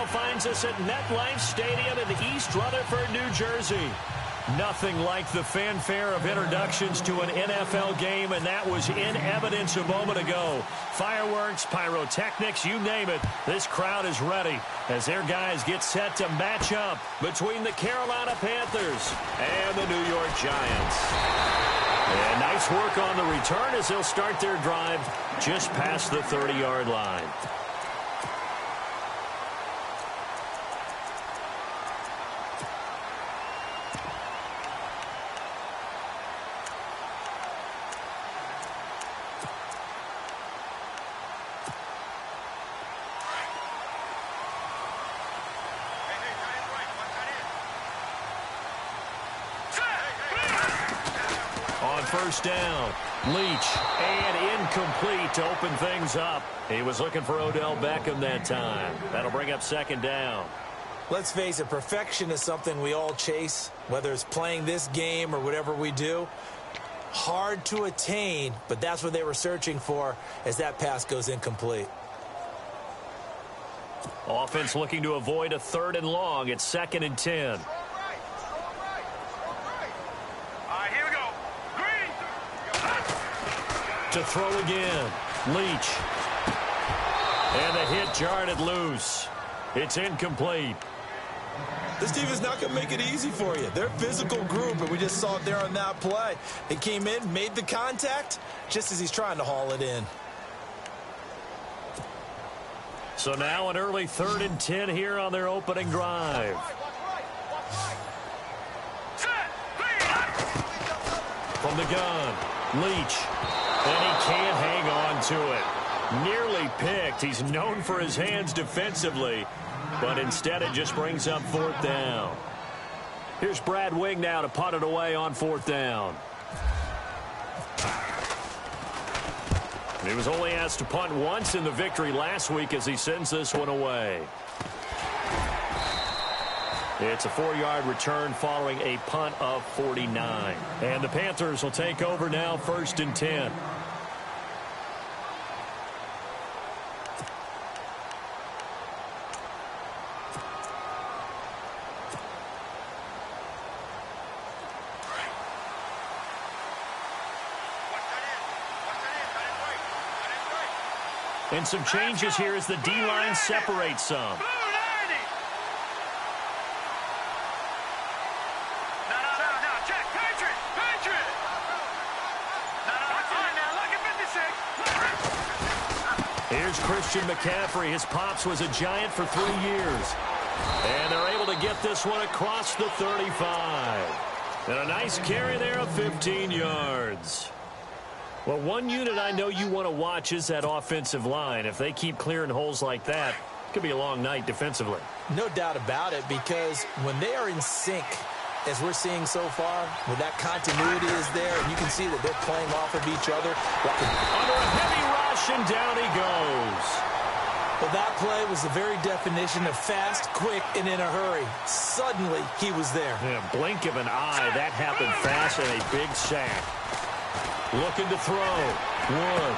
finds us at MetLife Stadium in East Rutherford, New Jersey. Nothing like the fanfare of introductions to an NFL game, and that was in evidence a moment ago. Fireworks, pyrotechnics, you name it. This crowd is ready as their guys get set to match up between the Carolina Panthers and the New York Giants. And nice work on the return as they'll start their drive just past the 30-yard line. First down, Leach, and incomplete to open things up. He was looking for Odell Beckham that time. That'll bring up second down. Let's face it, perfection is something we all chase, whether it's playing this game or whatever we do. Hard to attain, but that's what they were searching for as that pass goes incomplete. Offense looking to avoid a 3rd and long. It's 2nd and 10. To throw again, Leach. And the hit jarred it loose. It's incomplete. This team is not going to make it easy for you. They're a physical group, and we just saw it there on that play. They came in, made the contact, just as he's trying to haul it in. So now an early 3rd and 10 here on their opening drive. From the gun, Leach. And he can't hang on to it. Nearly picked. He's known for his hands defensively, but instead it just brings up 4th down. Here's Brad Wing now to punt it away on 4th down. He was only asked to punt once in the victory last week as he sends this one away. It's a 4-yard return following a punt of 49. And the Panthers will take over now, 1st and 10. And some changes here as the D-line separates some. Here's Christian McCaffrey. His pops was a Giant for 3 years. And they're able to get this one across the 35. And a nice carry there of 15 yards. Well, one unit I know you want to watch is that offensive line. If they keep clearing holes like that, it could be a long night defensively. No doubt about it, because when they are in sync, as we're seeing so far, when that continuity is there, and you can see that they're playing off of each other. Under a heavy rush, and down he goes. Well, that play was the very definition of fast, quick, and in a hurry. Suddenly, he was there. Yeah, blink of an eye, that happened fast, and a big sack. Looking to throw. Wood.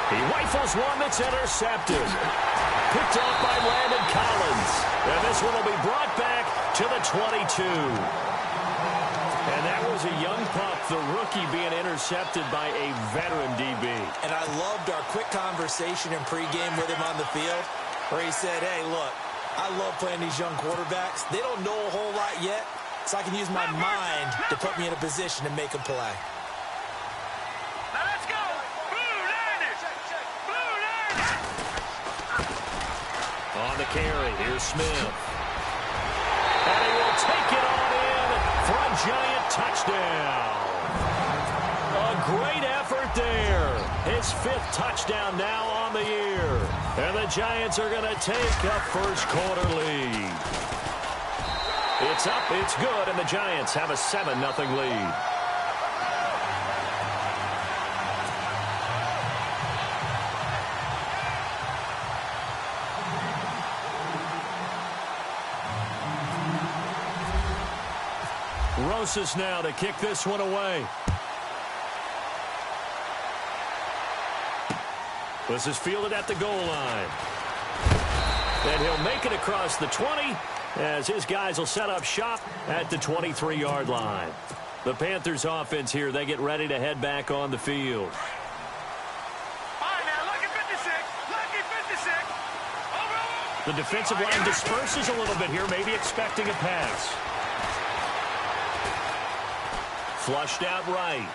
He rifles one that's intercepted. Picked off by Landon Collins. And this one will be brought back to the 22. And that was a young pup, the rookie, being intercepted by a veteran DB. And I loved our quick conversation in pregame with him on the field, where he said, hey, look, I love playing these young quarterbacks. They don't know a whole lot yet, so I can use my mind to put me in a position to make a play. On the carry, here's Smith. And he will take it on in for a Giant touchdown. A great effort there. His 5th touchdown now on the year. And the Giants are going to take a first-quarter lead. It's up, it's good, and the Giants have a 7-0 lead. Rosas now to kick this one away. This is fielded at the goal line. And he'll make it across the 20 as his guys will set up shop at the 23-yard line. The Panthers offense here, they get ready to head back on the field. The defensive line disperses a little bit here, maybe expecting a pass. Flushed out right.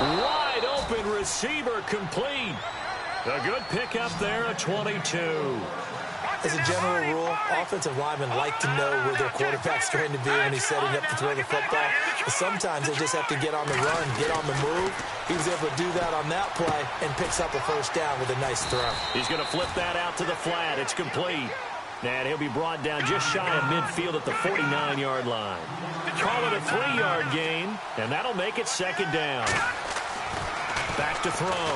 Wide open receiver complete. A good pickup there, a 22. As a general rule, offensive linemen like to know where their quarterback's going to be when he's setting up to throw the football. But sometimes they just have to get on the run, get on the move. He was able to do that on that play and picks up a first down with a nice throw. He's going to flip that out to the flat. It's complete. And he'll be brought down just shy of midfield at the 49-yard line. Call it a 3-yard gain, and that'll make it second down. Back to throw.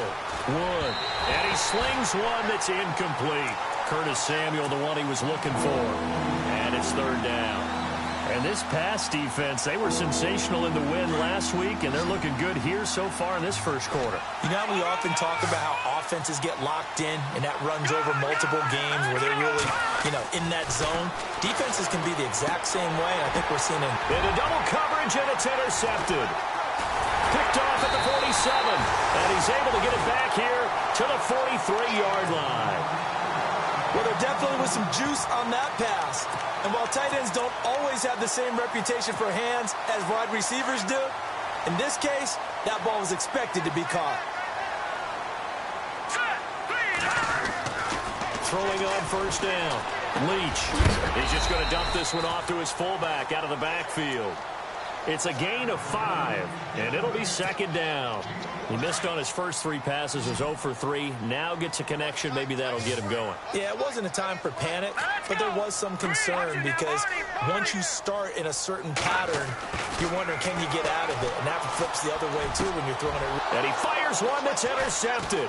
Wood. And he slings one that's incomplete. Curtis Samuel, the one he was looking for. And it's third down. And this pass defense, they were sensational in the win last week, and they're looking good here so far in this first quarter. You know, we often talk about how offenses get locked in, and that runs over multiple games where they're really, in that zone. Defenses can be the exact same way, and I think we're seeing it. Into double coverage, and it's intercepted. Picked off at the 47, and he's able to get it back here to the 43-yard line. Well, there definitely was some juice on that pass. And while tight ends don't always have the same reputation for hands as wide receivers do, in this case, that ball was expected to be caught. Throwing on first down. Leach. He's just going to dump this one off to his fullback out of the backfield. It's a gain of 5, and it'll be second down. He missed on his first 3 passes, was 0 for 3. Now gets a connection. Maybe that'll get him going. Yeah, it wasn't a time for panic, but there was some concern because once you start in a certain pattern, you're wondering, can you get out of it? And that flips the other way, too, when you're throwing it. And he fires one that's intercepted.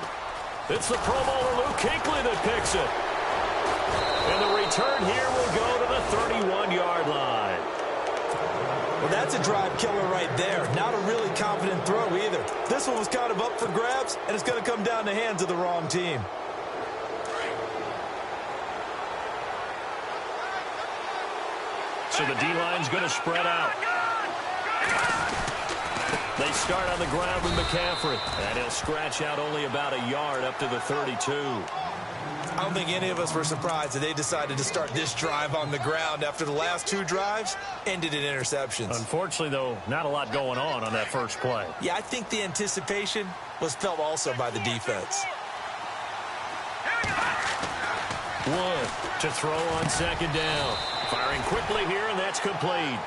It's the Pro Bowler Luke Kuechly that picks it. And the return here will go to the 31-yard line. Well, that's a drive killer right there. Not a really confident throw either. This one was kind of up for grabs, and it's going to come down the hands of the wrong team. So the D-line's going to spread out. They start on the ground with McCaffrey. And he'll scratch out only about a yard up to the 32. I don't think any of us were surprised that they decided to start this drive on the ground after the last 2 drives ended in interceptions. Unfortunately, though, not a lot going on that first play. Yeah, I think the anticipation was felt also by the defense. Wood to throw on second down. Firing quickly here, and that's complete.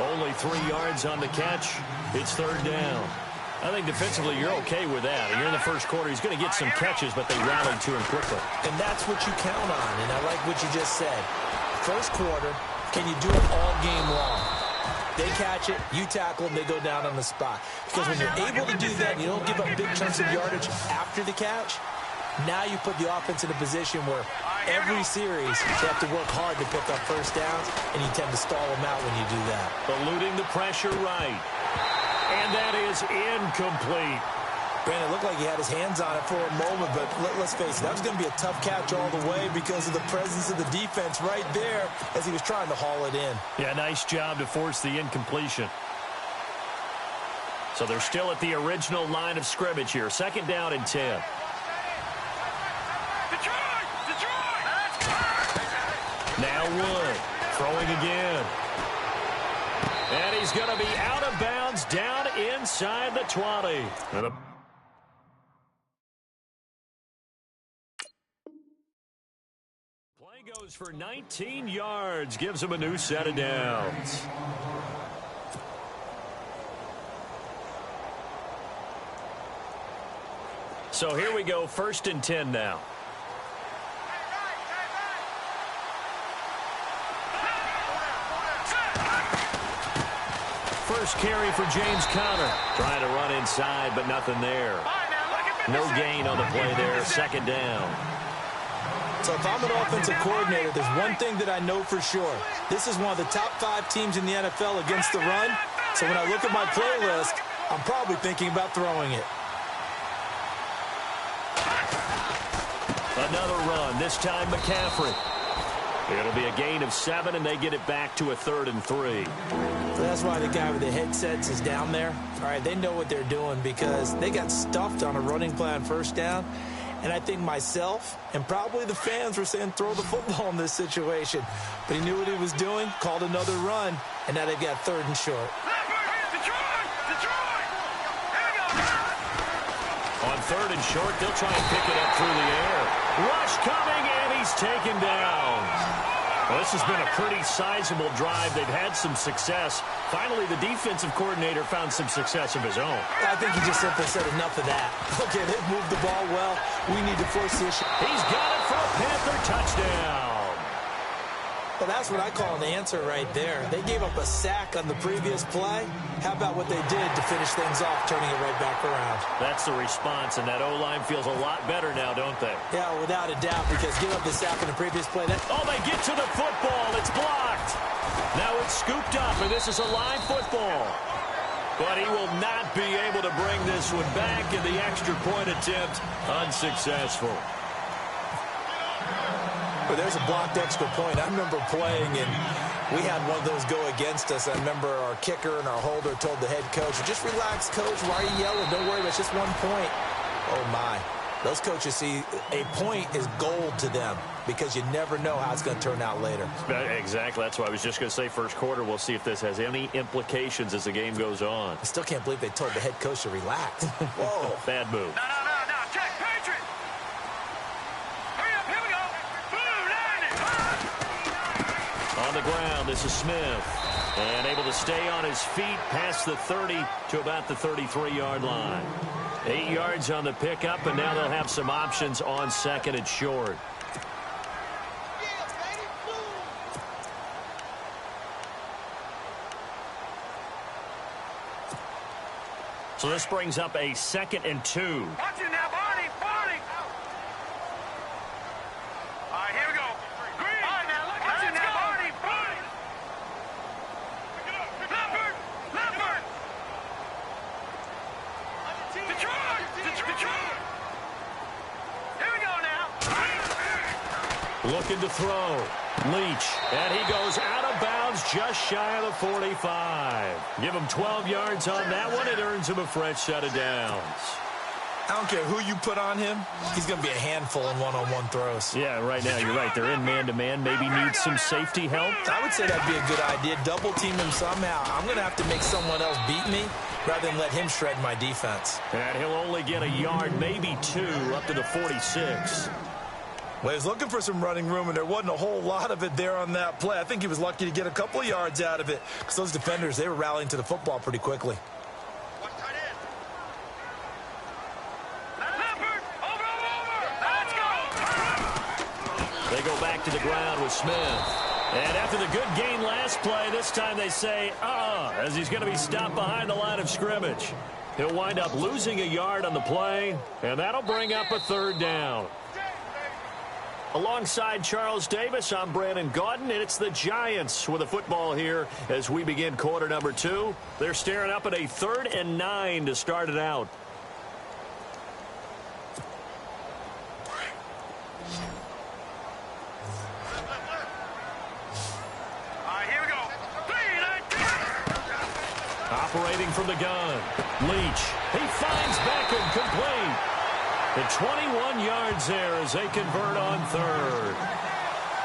Only 3 yards on the catch. It's third down. I think defensively you're okay with that. You're in the first quarter. He's going to get some catches, but they rallied to him quickly. And that's what you count on, and I like what you just said. First quarter, can you do it all game long? They catch it, you tackle them, they go down on the spot. Because when you're able to do that and you don't give up big chunks of yardage after the catch, now you put the offense in a position where every series they have to work hard to pick up first downs, and you tend to stall them out when you do that. Eluding the pressure right. And that is incomplete. Brandon, it looked like he had his hands on it for a moment, but let's face it, that was going to be a tough catch all the way because of the presence of the defense right there as he was trying to haul it in. Yeah, nice job to force the incompletion. So they're still at the original line of scrimmage here. Second down and 10. Now Wood throwing again. And he's going to be out of bounds down inside the 20. Play goes for 19 yards, gives him a new set of downs. So here we go, first and 10 now. First carry for James Conner. Trying to run inside, but nothing there. No gain on the play there. Second down. So if I'm an offensive coordinator, there's one thing that I know for sure. This is one of the top 5 teams in the NFL against the run. So when I look at my playlist, I'm probably thinking about throwing it. Another run, this time McCaffrey. It'll be a gain of 7, and they get it back to a 3rd and 3. So that's why the guy with the headsets is down there. All right, they know what they're doing because they got stuffed on a running play on 1st down. And I think myself and probably the fans were saying throw the football in this situation. But he knew what he was doing, called another run, and now they've got 3rd and short. On 3rd and short, they'll try and pick it up through the air. Rush coming, and he's taken down. Well, this has been a pretty sizable drive. They've had some success. Finally, the defensive coordinator found some success of his own. I think he just simply said enough of that. Okay, they've moved the ball well. We need to force the issue. He's got it for a Panther touchdown. Well, that's what I call an answer right there. They gave up a sack on the previous play. How about what they did to finish things off, turning it right back around? That's the response, and that O-line feels a lot better now, don't they? Yeah, without a doubt, because give up the sack on the previous play. Oh, they get to the football. It's blocked. Now it's scooped up, and this is a live football. But he will not be able to bring this one back, in the extra point attempt unsuccessful. But there's a blocked extra point. I remember playing, and we had one of those go against us. I remember our kicker and our holder told the head coach, just relax, coach. Why are you yelling? Don't worry, it's just 1 point. Oh, my. Those coaches see a point is gold to them because you never know how it's going to turn out later. Exactly. That's why I was just going to say 1st quarter. We'll see if this has any implications as the game goes on. I still can't believe they told the head coach to relax. Whoa. Bad move. No. Check, Patriot. Hurry up. Here we go. On the ground, this is Smith. And able to stay on his feet past the 30 to about the 33-yard line. 8 yards on the pickup, and now they'll have some options on 2nd and short. So this brings up a 2nd and 2. Watch it now, Barney. All right, here we go. Green. All right, now, watch it now, Barney. Leffert. Detroit. Here we go now. Looking to throw. Leach. And he goes out of bounds just shy of the 45. Give him 12 yards on that one. It earns him a fresh set of downs. I don't care who you put on him. He's going to be a handful in one-on-one throws. Yeah, right now you're right. They're in man-to-man. Maybe needs some safety help. I would say that'd be a good idea. Double team him somehow. I'm going to have to make someone else beat me rather than let him shred my defense. And he'll only get a yard, maybe 2, up to the 46. Well, he was looking for some running room, and there wasn't a whole lot of it there on that play. I think he was lucky to get a couple of yards out of it because those defenders, they were rallying to the football pretty quickly. They go back to the ground with Smith. And after the good gain last play, this time they say, as he's going to be stopped behind the line of scrimmage. He'll wind up losing a yard on the play, and that'll bring up a 3rd down. Alongside Charles Davis, I'm Brandon Gaudin, and it's the Giants with the football here as we begin quarter number 2. They're staring up at a 3rd and 9 to start it out. Operating from the gun. Leach. He finds Beckham complete. The 21 yards there as they convert on 3rd.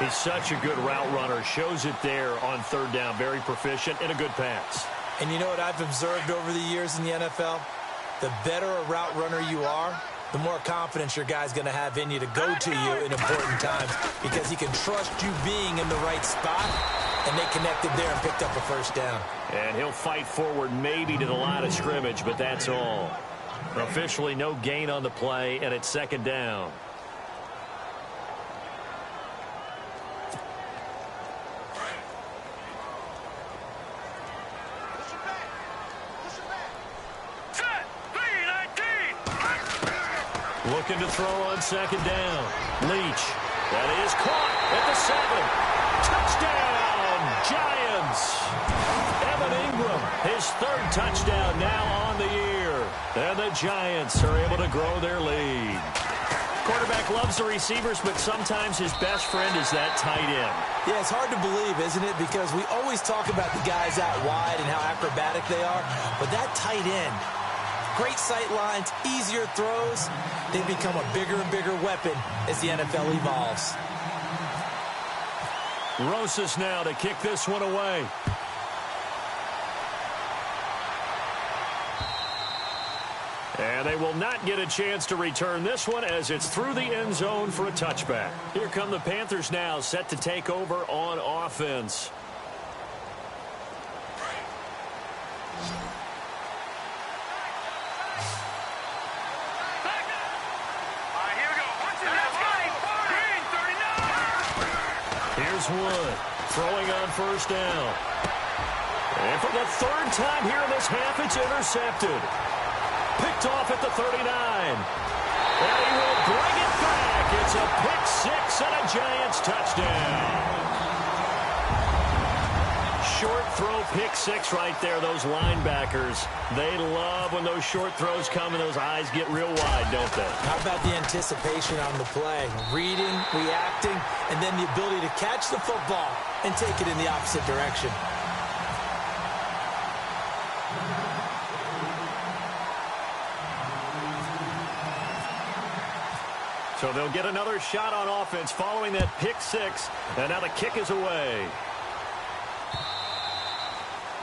He's such a good route runner. Shows it there on 3rd down. Very proficient and a good pass. And you know what I've observed over the years in the NFL? The better a route runner you are, the more confidence your guy's going to have in you to go to you in important times because he can trust you being in the right spot, and they connected there and picked up a 1st down. And he'll fight forward maybe to the line of scrimmage, but that's all. Officially no gain on the play, and it's 2nd down. Looking to throw on 2nd down. Leach. That is caught at the 7. Touchdown, Giants. Evan Ingram, his 3rd touchdown now on the year. And the Giants are able to grow their lead. Quarterback loves the receivers, but sometimes his best friend is that tight end. Yeah, it's hard to believe, isn't it? Because we always talk about the guys out wide and how acrobatic they are. But that tight end, great sight lines, easier throws, they become a bigger and bigger weapon as the NFL evolves. Rosas now to kick this one away. And they will not get a chance to return this one as it's through the end zone for a touchback. Here come the Panthers now, set to take over on offense. Here we go. Let's go. Green, 39. Here's Wood throwing on first down. And for the third time here in this half, it's intercepted. Picked off at the 39. And he will bring it back. It's a pick six and a Giants touchdown. Short throw pick six right there, those linebackers. They love when those short throws come and those eyes get real wide, don't they? How about the anticipation on the play? Reading, reacting, and then the ability to catch the football and take it in the opposite direction. So they'll get another shot on offense following that pick six. And now the kick is away.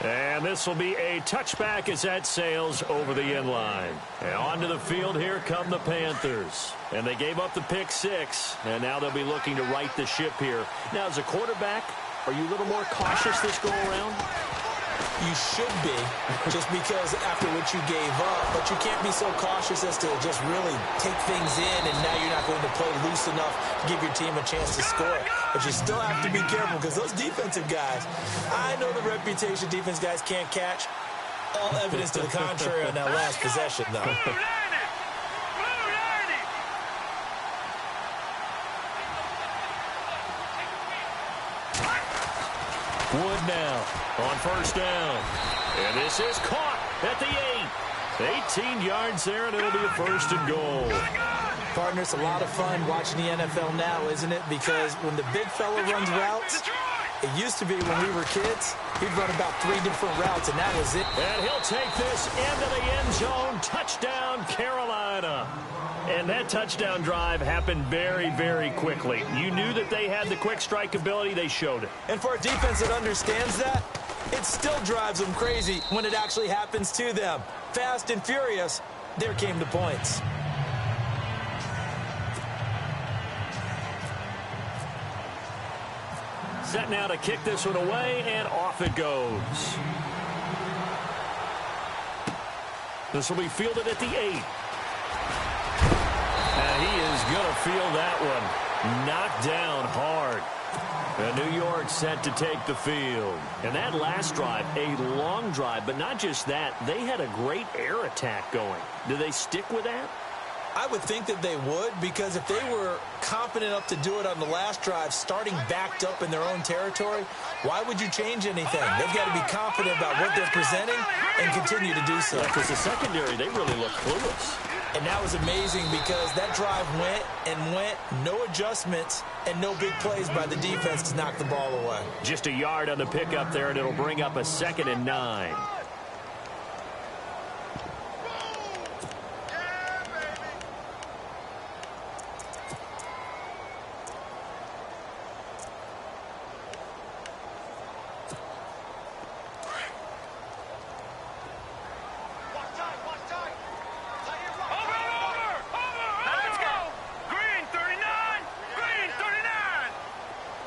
And this will be a touchback as that sails over the end line. And onto the field, here come the Panthers. And they gave up the pick six, and now they'll be looking to right the ship here. Now, as a quarterback, are you a little more cautious this go-around? You should be, just because after what you gave up, but you can't be so cautious as to just really take things in, and now you're not going to play loose enough to give your team a chance to score. But you still have to be careful because those defensive guys, I know the reputation defense guys can't catch. All evidence to the contrary on that last possession, though. Wood now on first down. And this is caught at the 8. 18 yards there, and it'll be a first and goal. Partner, it's a lot of fun watching the NFL now, isn't it? Because when the big fella runs routes, it used to be when we were kids, he'd run about 3 different routes, and that was it. And he'll take this into the end zone. Touchdown, Carolina. And that touchdown drive happened very, very quickly. You knew that they had the quick strike ability. They showed it. And for a defense that understands that, it still drives them crazy when it actually happens to them. Fast and furious, there came the points. Set now to kick this one away, and off it goes. This will be fielded at the 8. And he is going to feel that one. Knocked down hard. And New York set to take the field. And that last drive, a long drive, but not just that. They had a great air attack going. Do they stick with that? I would think that they would, because if they were confident enough to do it on the last drive, starting backed up in their own territory, why would you change anything? They've got to be confident about what they're presenting and continue to do so. Because the secondary, they really look clueless. And that was amazing because that drive went and went, no adjustments, and no big plays by the defense to knock the ball away. Just a yard on the pickup there, and it'll bring up a 2nd and 9.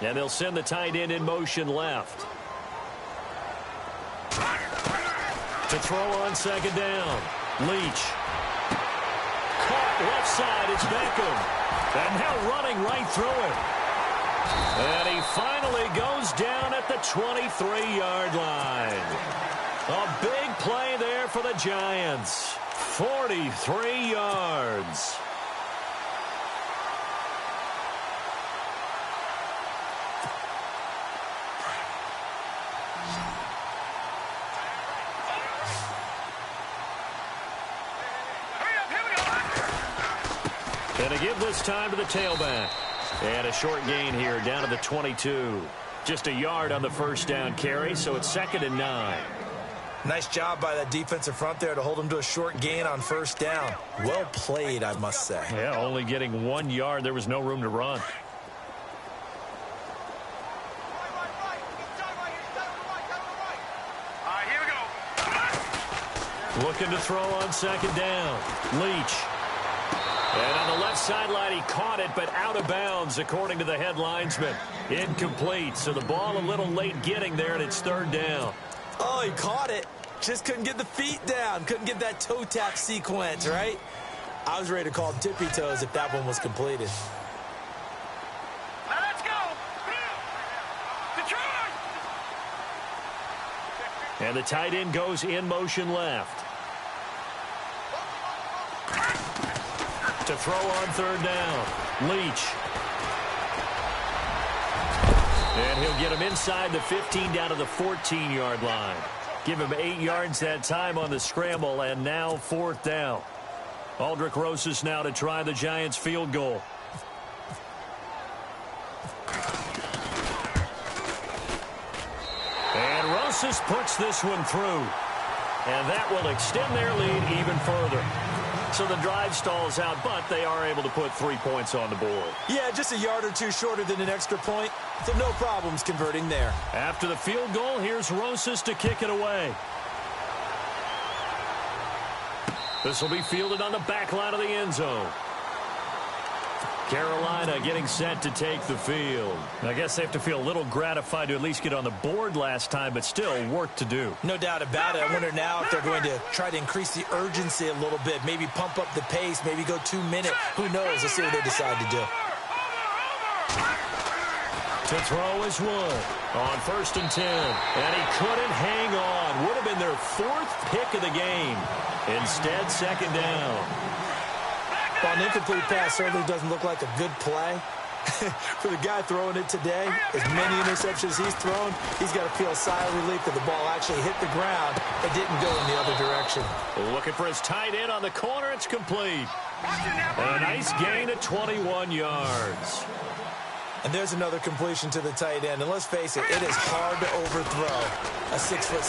And they'll send the tight end in motion left. To throw on 2nd down. Leach. Caught left side. It's Beckham. And now running right through it. And he finally goes down at the 23-yard line. A big play there for the Giants. 43 yards. And to give this time to the tailback. And a short gain here down to the 22. Just a yard on the first down carry, so it's 2nd and 9. Nice job by that defensive front there to hold him to a short gain on first down. Well played, I must say. Yeah, only getting 1 yard. There was no room to run. Here we go. Looking to throw on 2nd down. Leach. And on the left sideline, he caught it, but out of bounds, according to the head linesman. Incomplete, so the ball a little late getting there, and it's 3rd down. Oh, he caught it. Just couldn't get the feet down. Couldn't get that toe tap sequence, right? I was ready to call tippy toes if that one was completed. Now let's go. Detroit. And the tight end goes in motion left. To throw on 3rd down. Leach. And he'll get him inside the 15 down to the 14-yard line. Give him 8 yards that time on the scramble, and now 4th down. Aldrick Rosas now to try the Giants field goal. And Rosas puts this one through. And that will extend their lead even further. So the drive stalls out, but they are able to put 3 points on the board. Yeah, just a yard or two shorter than an extra point, so no problems converting there. After the field goal, here's Rosas to kick it away. This will be fielded on the back line of the end zone. Carolina getting set to take the field. I guess they have to feel a little gratified to at least get on the board last time, but still work to do. No doubt about it. I wonder now if they're going to try to increase the urgency a little bit, maybe pump up the pace, maybe go 2 minutes. Who knows? Let's see what they decide to do. To throw is Wood on 1st and 10. And he couldn't hang on. Would have been their 4th pick of the game. Instead, 2nd down. Well, an incomplete pass certainly doesn't look like a good play. For the guy throwing it today, as many interceptions he's thrown, he's got to feel a sigh of relief that the ball actually hit the ground and didn't go in the other direction. Looking for his tight end on the corner. It's complete. And a nice gain of 21 yards. And there's another completion to the tight end. And let's face it, it is hard to overthrow a 6'6"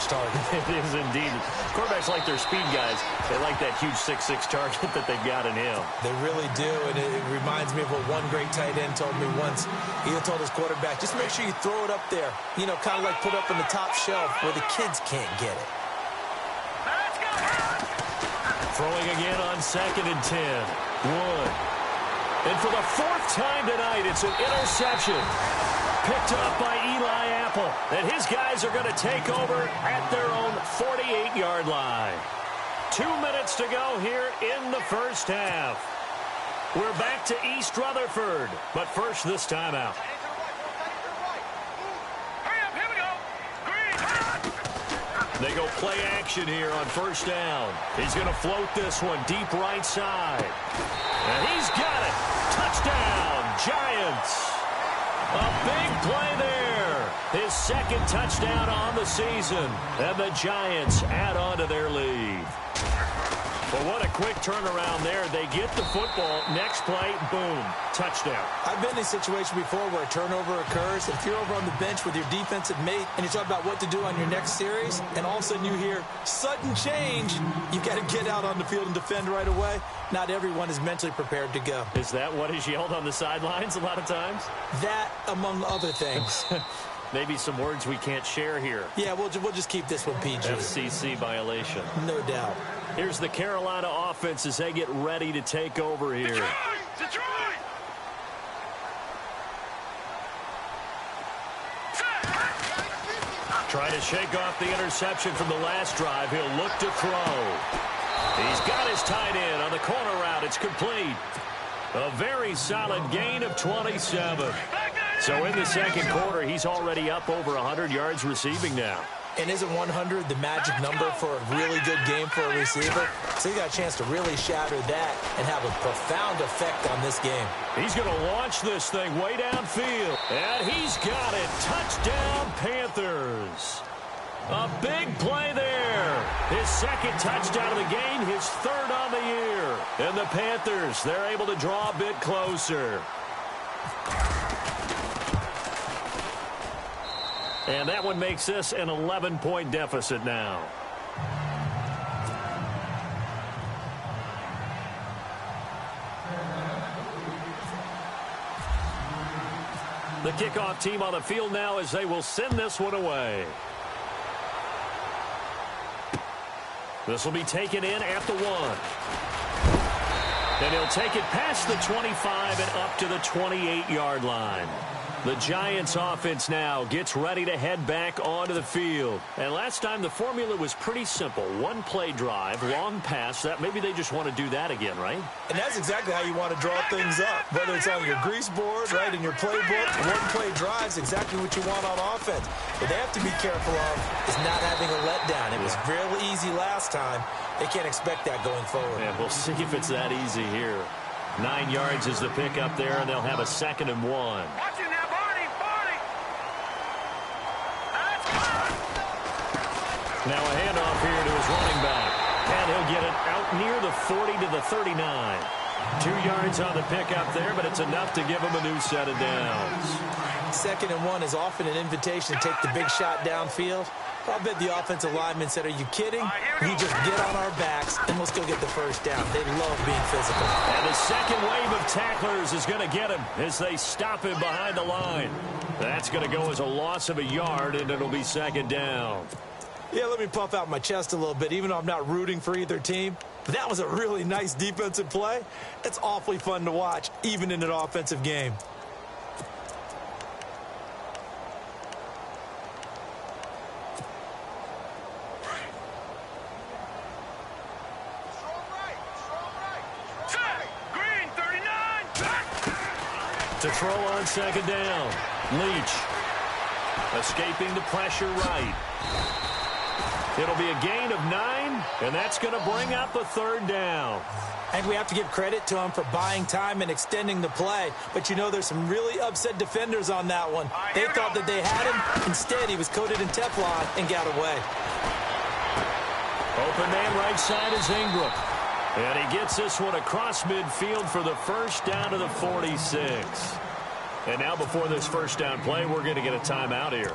target. It is indeed. Quarterbacks like their speed guys. They like that huge 6'6" target that they've got in him. They really do, and it reminds me of what one great tight end told me once. He told his quarterback, just make sure you throw it up there. You know, kind of like put up in the top shelf where the kids can't get it. Throwing again on 2nd and 10. Wood. And for the 4th time tonight, it's an interception. Picked up by Eli Apple. And his guys are going to take over at their own 48-yard line. 2 minutes to go here in the first half. We're back to East Rutherford. But first, this timeout. They go play action here on 1st down. He's going to float this one deep right side. And he's got it. Touchdown, Giants. A big play there. His 2nd touchdown on the season. And the Giants add on to their lead. But what a quick turnaround there. They get the football. Next play, boom, touchdown. I've been in a situation before where a turnover occurs. If you're over on the bench with your defensive mate and you talk about what to do on your next series, and all of a sudden you hear sudden change, you got to get out on the field and defend right away. Not everyone is mentally prepared to go. Is that what is yelled on the sidelines a lot of times? That, among other things. Maybe some words we can't share here. Yeah, we'll just keep this one PG. FCC violation. No doubt. Here's the Carolina offense as they get ready to take over here. Detroit! Trying to shake off the interception from the last drive. He'll look to throw. He's got his tight end on the corner route. It's complete. A very solid gain of 27. So in the 2nd quarter, he's already up over 100 yards receiving now. And isn't 100 the magic number for a really good game for a receiver? So he got a chance to really shatter that and have a profound effect on this game. He's going to launch this thing way downfield. And he's got it. Touchdown, Panthers. A big play there. His second touchdown of the game, his third on the year. And the Panthers, they're able to draw a bit closer. And that one makes this an 11-point deficit now. The kickoff team on the field now as they will send this one away. This will be taken in at the 1. And he'll take it past the 25 and up to the 28-yard line. The Giants offense now gets ready to head back onto the field. And last time the formula was pretty simple. One play drive, long pass. That maybe they just want to do that again, right? And that's exactly how you want to draw things up. Whether it's on your grease board, right, in your playbook, one play drive is exactly what you want on offense. What they have to be careful of is not having a letdown. It was real easy last time. They can't expect that going forward. And we'll see if it's that easy here. 9 yards is the pick up there, and they'll have a 2nd and 1. Watch it now, Barney. Now a handoff here to his running back. And he'll get it out near the 40 to the 39. 2 yards on the pickup there, but it's enough to give him a new set of downs. 2nd and 1 is often an invitation to take the big shot downfield. I'll bet the offensive lineman said, are you kidding? We just get on our backs and let's go get the first down. They love being physical. And the second wave of tacklers is going to get him as they stop him behind the line. That's going to go as a loss of a yard, and it'll be 2nd down. Yeah, let me puff out my chest a little bit, even though I'm not rooting for either team. But that was a really nice defensive play. It's awfully fun to watch, even in an offensive game. Green, 39. To throw on 2nd down. Leach escaping the pressure right. It'll be a gain of 9, and that's going to bring up a 3rd down. And we have to give credit to him for buying time and extending the play. But, you know, there's some really upset defenders on that one. They thought that they had him. Instead, he was coated in Teflon and got away. Open man right side is Ingram. And he gets this one across midfield for the first down to the 46. And now before this first down play, we're going to get a timeout here,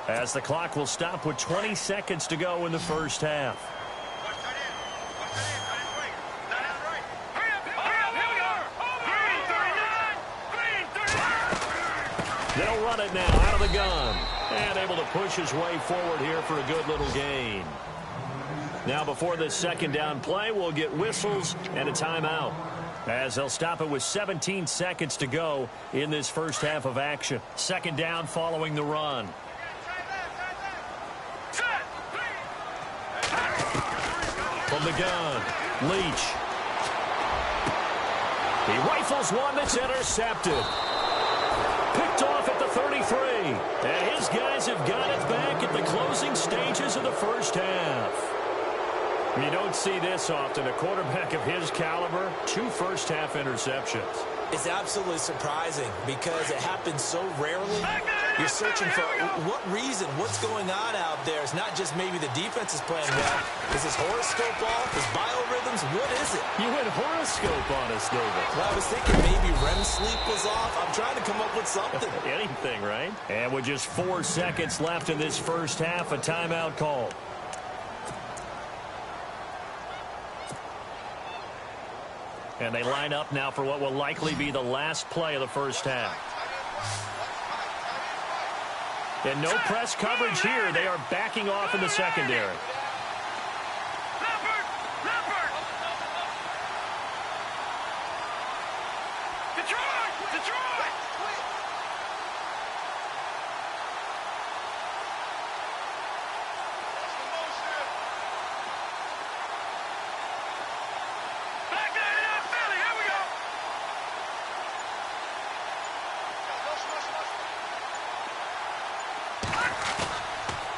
as the clock will stop with 20 seconds to go in the first half. They'll run it now out of the gun. And able to push his way forward here for a good little gain. Now before this 2nd down play, we'll get whistles and a timeout, as they'll stop it with 17 seconds to go in this first half of action. 2nd down following the run. From the gun, Leach. He rifles one that's intercepted. Picked off at the 33. And his guys have got it back at the closing stages of the first half. You don't see this often. A quarterback of his caliber, 2 first-half interceptions. It's absolutely surprising because it happens so rarely. You're searching for what reason, what's going on out there. It's not just maybe the defense is playing well. Is his horoscope off? His biorhythms? What is it? You went horoscope on us, David. Well, I was thinking maybe REM sleep was off. I'm trying to come up with something. Anything, right? And with just 4 seconds left in this first half, a timeout call. And they line up now for what will likely be the last play of the first half. And no press coverage here. They are backing off in the secondary.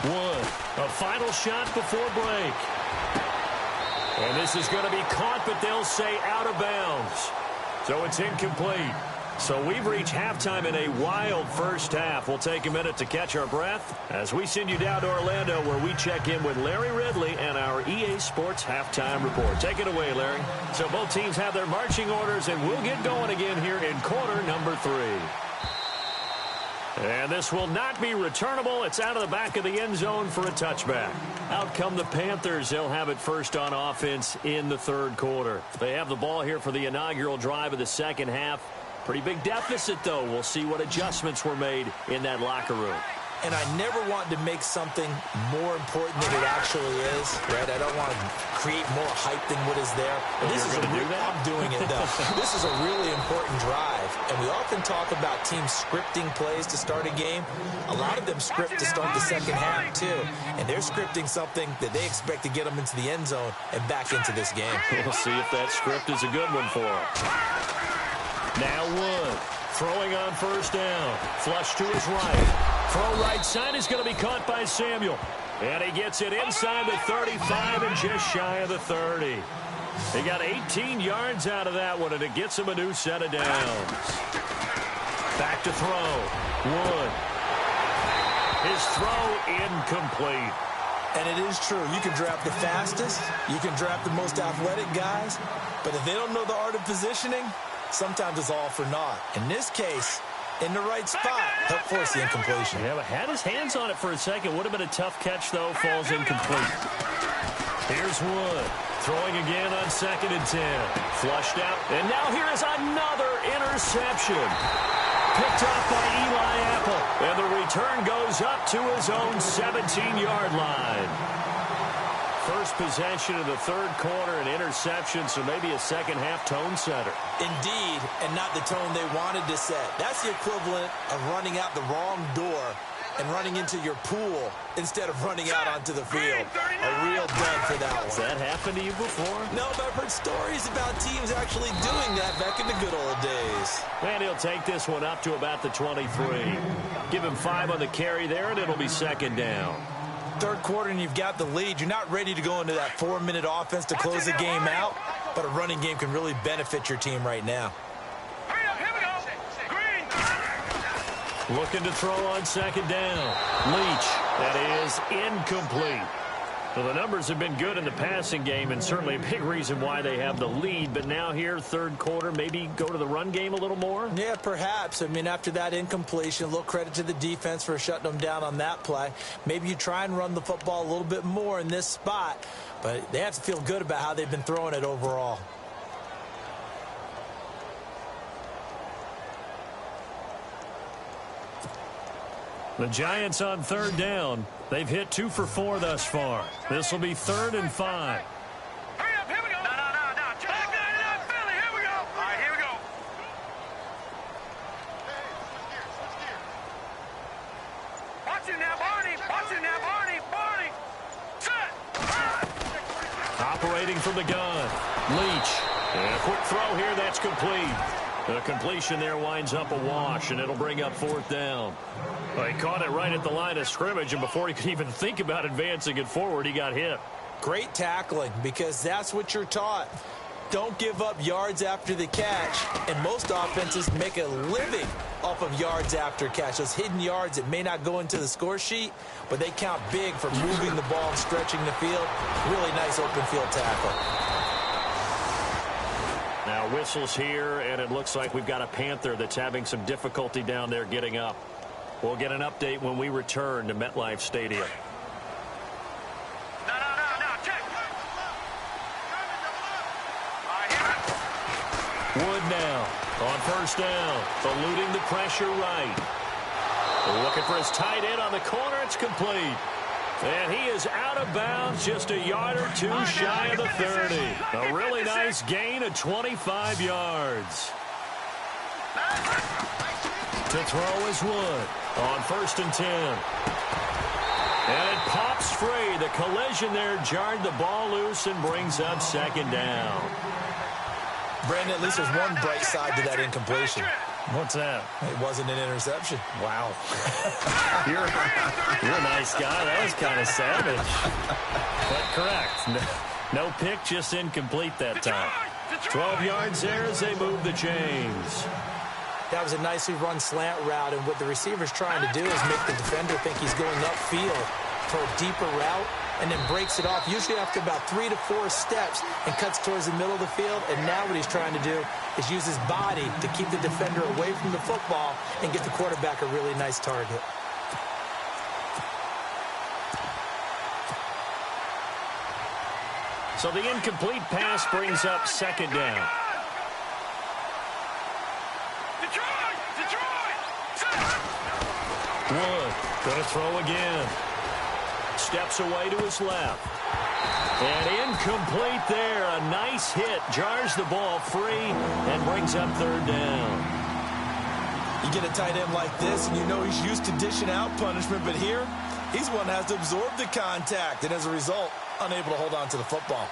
Wood, a final shot before break. And this is going to be caught, but they'll say out of bounds. So it's incomplete. So we've reached halftime in a wild first half. We'll take a minute to catch our breath as we send you down to Orlando, where we check in with Larry Ridley and our EA Sports Halftime Report. Take it away, Larry. So both teams have their marching orders, and we'll get going again here in quarter number 3. And this will not be returnable. It's out of the back of the end zone for a touchback. Out come the Panthers. They'll have it first on offense in the third quarter. They have the ball here for the inaugural drive of the second half. Pretty big deficit, though. We'll see what adjustments were made in that locker room. And I never want to make something more important than it actually is, right? I don't want to create more hype than what is there. But this is I'm doing it, though. This is a really important drive. And we often talk about teams scripting plays to start a game. A lot of them script to start the second half, too. And they're scripting something that they expect to get them into the end zone and back into this game. We'll see if that script is a good one for them. Now Wood, throwing on first down. Flush to his right. Throw right side is going to be caught by Samuel. And he gets it inside the 35 and just shy of the 30. He got 18 yards out of that one, and it gets him a new set of downs. Back to throw. Wood. His throw incomplete. And it is true. You can draft the fastest. You can draft the most athletic guys. But if they don't know the art of positioning, sometimes it's all for naught. In this case, in the right spot, help force the incompletion. Yeah, but had his hands on it for a second. Would have been a tough catch, though. Falls incomplete. Here's Wood. Throwing again on 2nd and 10. Flushed out. And now here is another interception. Picked off by Eli Apple. And the return goes up to his own 17-yard line. First possession of the third quarter, an interception, so maybe a second-half tone setter. Indeed, and not the tone they wanted to set. That's the equivalent of running out the wrong door and running into your pool instead of running out onto the field. A real dud for that one. Has that happened to you before? No, but I've heard stories about teams actually doing that back in the good old days. And he'll take this one up to about the 23. Give him 5 on the carry there, and it'll be second down. Third quarter and you've got the lead. You're not ready to go into that 4-minute offense to close the game out, but a running game can really benefit your team right now. Hurry up, here we go. Green. Looking to throw on second down. Leach. That is incomplete. Well, the numbers have been good in the passing game, and certainly a big reason why they have the lead. But now here, third quarter, maybe go to the run game a little more? Yeah, perhaps. I mean, after that incompletion, a little credit to the defense for shutting them down on that play. Maybe you try and run the football a little bit more in this spot, but they have to feel good about how they've been throwing it overall. The Giants on third down. They've hit 2 for 4 thus far. This will be 3rd and 5. Hurry up, here we go. No. Check that out, Philly. Here we go. All right, here we go. Watch it now, Barney. Watch it now, Barney. Set. Operating from the gun. Leach. And a quick throw here. That's complete. The completion there winds up a wash, and it'll bring up 4th down. Well, he caught it right at the line of scrimmage, and before he could even think about advancing it forward, he got hit. Great tackling, because that's what you're taught. Don't give up yards after the catch, and most offenses make a living off of yards after catch. Those hidden yards that may not go into the score sheet, but they count big for moving the ball and stretching the field. Really nice open field tackle. Now whistles here, and it looks like we've got a Panther that's having some difficulty down there getting up. We'll get an update when we return to MetLife Stadium. No. Check. Wood now on first down, eluding the pressure right. Looking for his tight end on the corner. It's complete. And he is out of bounds, just a yard or 2 shy of the 30. A really nice gain of 25 yards. To throw is Wood on 1st and 10. And it pops free. The collision there jarred the ball loose and brings up 2nd down. Brandon, at least there's one bright side to that incompletion. What's that? It wasn't an interception. Wow. You're a nice guy. That was kind of savage. But correct. No pick, just incomplete that time. 12 yards there as they move the chains. That was a nicely run slant route, and what the receiver's trying to do is make the defender think he's going upfield for a deeper route, and then breaks it off, usually after about 3 to 4 steps, and cuts towards the middle of the field. And now what he's trying to do is use his body to keep the defender away from the football and get the quarterback a really nice target. So the incomplete pass brings up second down. Wood going to throw again. Steps away to his left. And incomplete there. A nice hit. Jars the ball free and brings up third down. You get a tight end like this, and you know he's used to dishing out punishment, but here, he's one that has to absorb the contact, and as a result, unable to hold on to the football.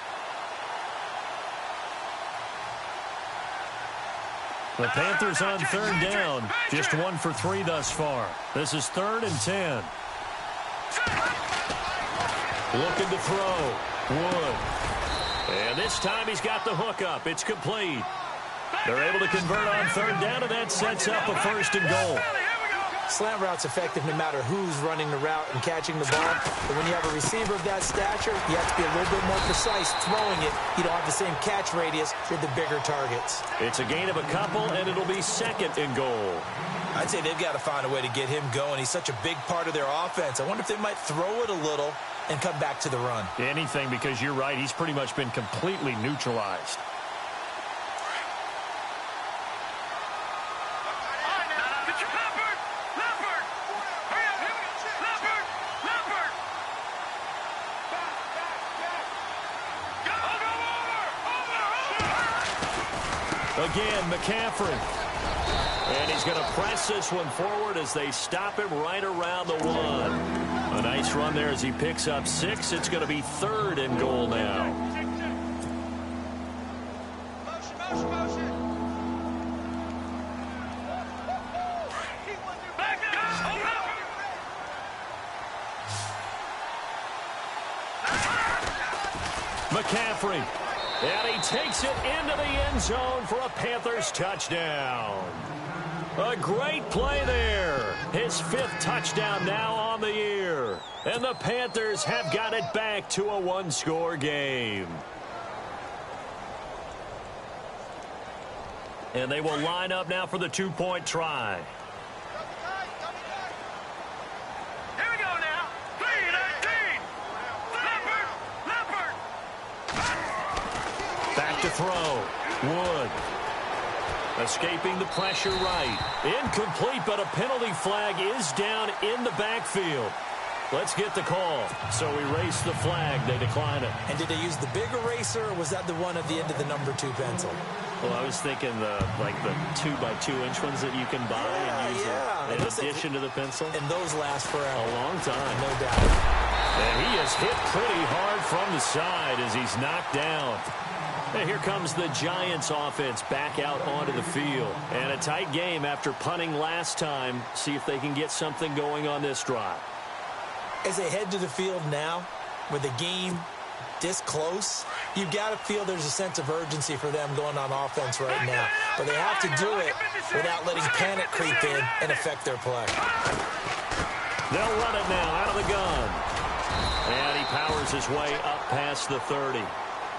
The Panthers on third down, just 1 for 3 thus far. This is 3rd and 10. Looking to throw. Wood. And this time he's got the hook up. It's complete. They're able to convert on third down, and that sets up a 1st and goal. Slant route's effective no matter who's running the route and catching the ball. But when you have a receiver of that stature, you have to be a little bit more precise throwing it. You don't have the same catch radius with the bigger targets. It's a gain of a couple, and it'll be 2nd and goal. I'd say they've got to find a way to get him going. He's such a big part of their offense. I wonder if they might throw it a little and come back to the run. Anything, because you're right. He's pretty much been completely neutralized. Again, McCaffrey. And he's going to press this one forward as they stop him right around the 1. A nice run there as he picks up 6. It's going to be 3rd and goal now. Motion. McCaffrey. And he takes it into the end zone for a Panthers touchdown. A great play there. His 5th touchdown now on the year. And the Panthers have got it back to a 1-score game. And they will line up now for the 2-point try. Here we go now. 3-19. Leopard. Back to throw. Wood. Escaping the pressure right. Incomplete, but a penalty flag is down in the backfield. Let's get the call. So erase the flag. They decline it. And did they use the big eraser, or was that the one at the end of the number 2 pencil? Well, I was thinking the 2x2-inch ones that you can buy and use in addition to the pencil. And those last forever. A long time. No doubt. And he is hit pretty hard from the side as he's knocked down. And here comes the Giants offense back out onto the field. And a tight game after punting last time. See if they can get something going on this drive. As they head to the field now, with the game this close, you've got to feel there's a sense of urgency for them going on offense right now. But they have to do it without letting panic creep in and affect their play. They'll run it now out of the gun. And he powers his way up past the 30.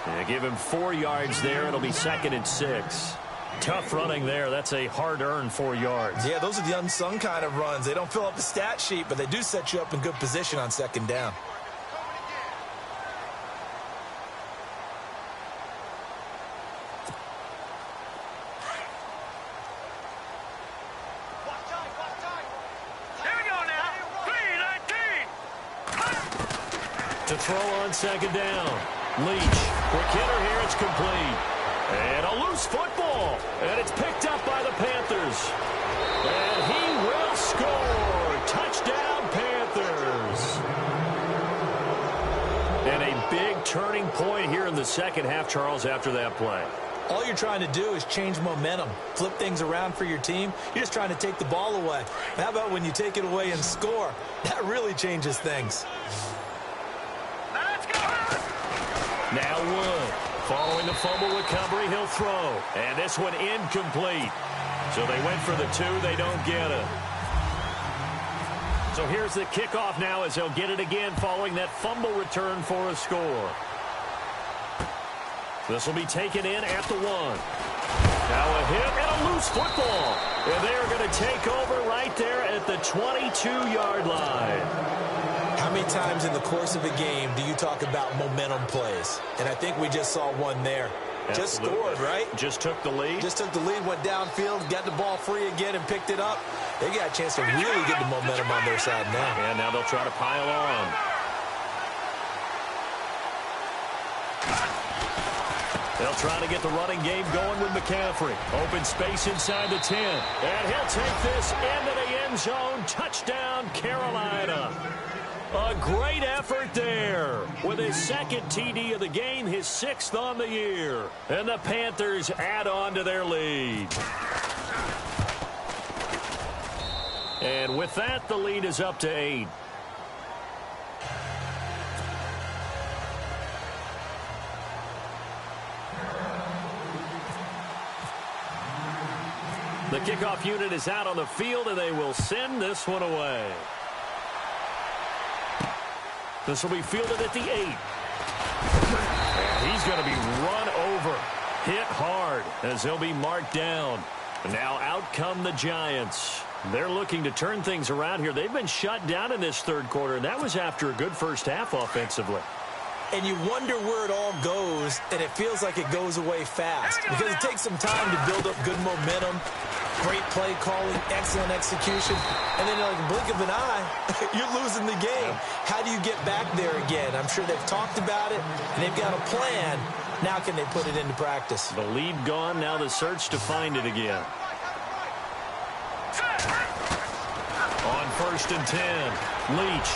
And give him 4 yards there. It'll be 2nd and 6. Tough running there. That's a hard-earned 4 yards. Yeah, those are the unsung kind of runs. They don't fill up the stat sheet, but they do set you up in good position on 2nd down. Here we go now. 3-19. To throw on 2nd down. Leach. Quick hitter here. It's complete. And a loose football. And it's picked up by the Panthers. And he will score. Touchdown, Panthers. And a big turning point here in the second half, Charles, after that play. All you're trying to do is change momentum, flip things around for your team. You're just trying to take the ball away. How about when you take it away and score? That really changes things. Now Wood, following the fumble recovery, he'll throw. And this one incomplete. So they went for the two. They don't get it. So here's the kickoff now as they'll get it again following that fumble return for a score. This will be taken in at the 1. Now a hit and a loose football. And they're going to take over right there at the 22-yard line. How many times in the course of a game do you talk about momentum plays? And I think we just saw one there. Absolutely. Just scored, right? Just took the lead. Just took the lead, went downfield, got the ball free again and picked it up. They got a chance to really get the momentum on their side now. And now they'll try to pile on. They'll try to get the running game going with McCaffrey. Open space inside the 10. And he'll take this into the end zone. Touchdown, Carolina. A great effort there with his second TD of the game, his 6th on the year. And the Panthers add on to their lead. And with that, the lead is up to 8. The kickoff unit is out on the field, and they will send this one away. This will be fielded at the 8. And he's going to be run over, hit hard, as he'll be marked down. And now out come the Giants. They're looking to turn things around here. They've been shut down in this third quarter, and that was after a good first half offensively. And you wonder where it all goes, and it feels like it goes away fast because it takes some time to build up good momentum, great play calling, excellent execution, and then like a blink of an eye, you're losing the game. How do you get back there again? I'm sure they've talked about it, and they've got a plan. Now can they put it into practice? The lead gone, now the search to find it again. On 1st and 10, Leach.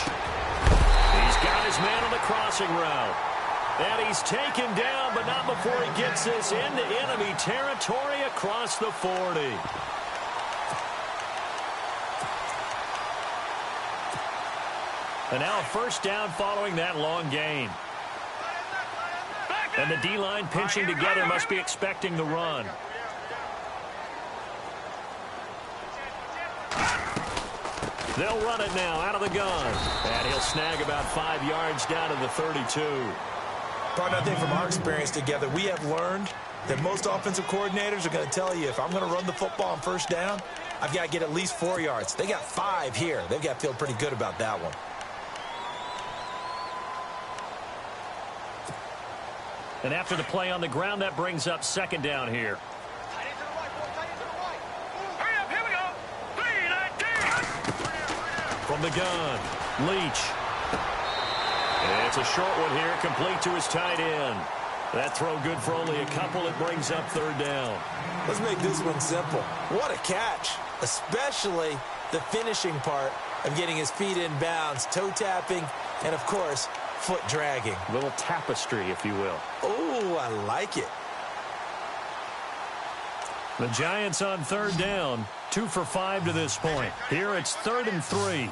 He's got his man on the crossing route. And he's taken down, but not before he gets this into enemy territory across the 40. And now a first down following that long gain. And the D-line pinching together must be expecting the run. They'll run it now out of the gun. And he'll snag about 5 yards down to the 32. Partner, I think from our experience together, we have learned that most offensive coordinators are going to tell you, if I'm going to run the football on first down, I've got to get at least 4 yards. They got 5 here. They've got to feel pretty good about that one. And after the play on the ground, that brings up 2nd down here. From the gun, Leach. And it's a short one here, complete to his tight end. That throw good for only a couple. It brings up 3rd down. Let's make this one simple. What a catch, especially the finishing part of getting his feet in bounds, toe tapping, and, of course, foot dragging. A little tapestry, if you will. Oh, I like it. The Giants on 3rd down, 2 for 5 to this point. Here it's 3rd and 3.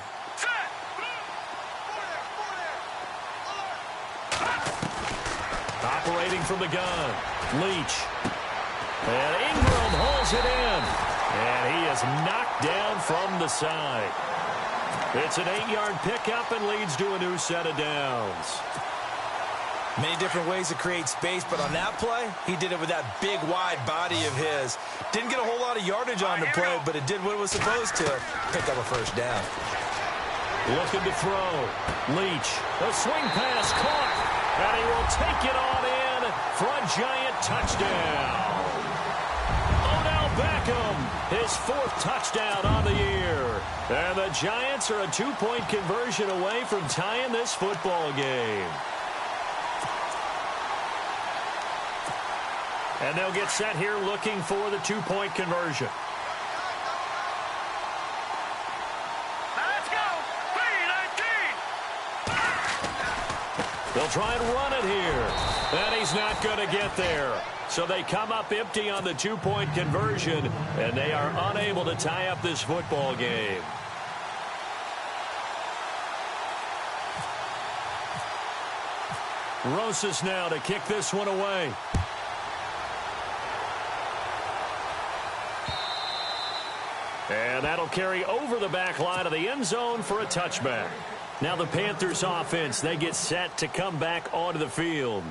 Operating from the gun, Leach. And Ingram holds it in. And he is knocked down from the side. It's an 8-yard pickup and leads to a new set of downs. Many different ways to create space, but on that play, he did it with that big, wide body of his. Didn't get a whole lot of yardage on the play, but it did what it was supposed to. Pick up a first down. Looking to throw. Leach. A swing pass caught. And he will take it on in for a Giant touchdown. Odell Beckham, his 4th touchdown on the year. And the Giants are a 2-point conversion away from tying this football game. And they'll get set here looking for the 2-point conversion. Let's go. 3-19. They'll try and run it here. And he's not going to get there. So they come up empty on the 2-point conversion, and they are unable to tie up this football game. Rosas now to kick this one away. And that'll carry over the back line of the end zone for a touchback. Now the Panthers offense, they get set to come back onto the field.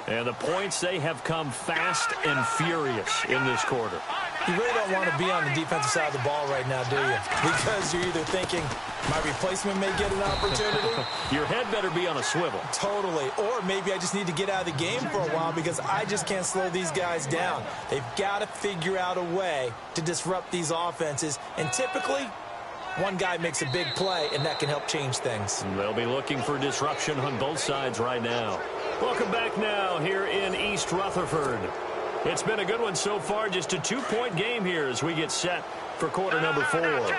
And the points, they have come fast and furious in this quarter. You really don't want to be on the defensive side of the ball right now, do you? Because you're either thinking, my replacement may get an opportunity. Your head better be on a swivel. Totally. Or maybe I just need to get out of the game for a while because I just can't slow these guys down. They've got to figure out a way to disrupt these offenses. And typically, one guy makes a big play, and that can help change things. They'll be looking for disruption on both sides right now. Welcome back now here in East Rutherford. It's been a good one so far, just a 2-point game here as we get set for quarter number 4. Here's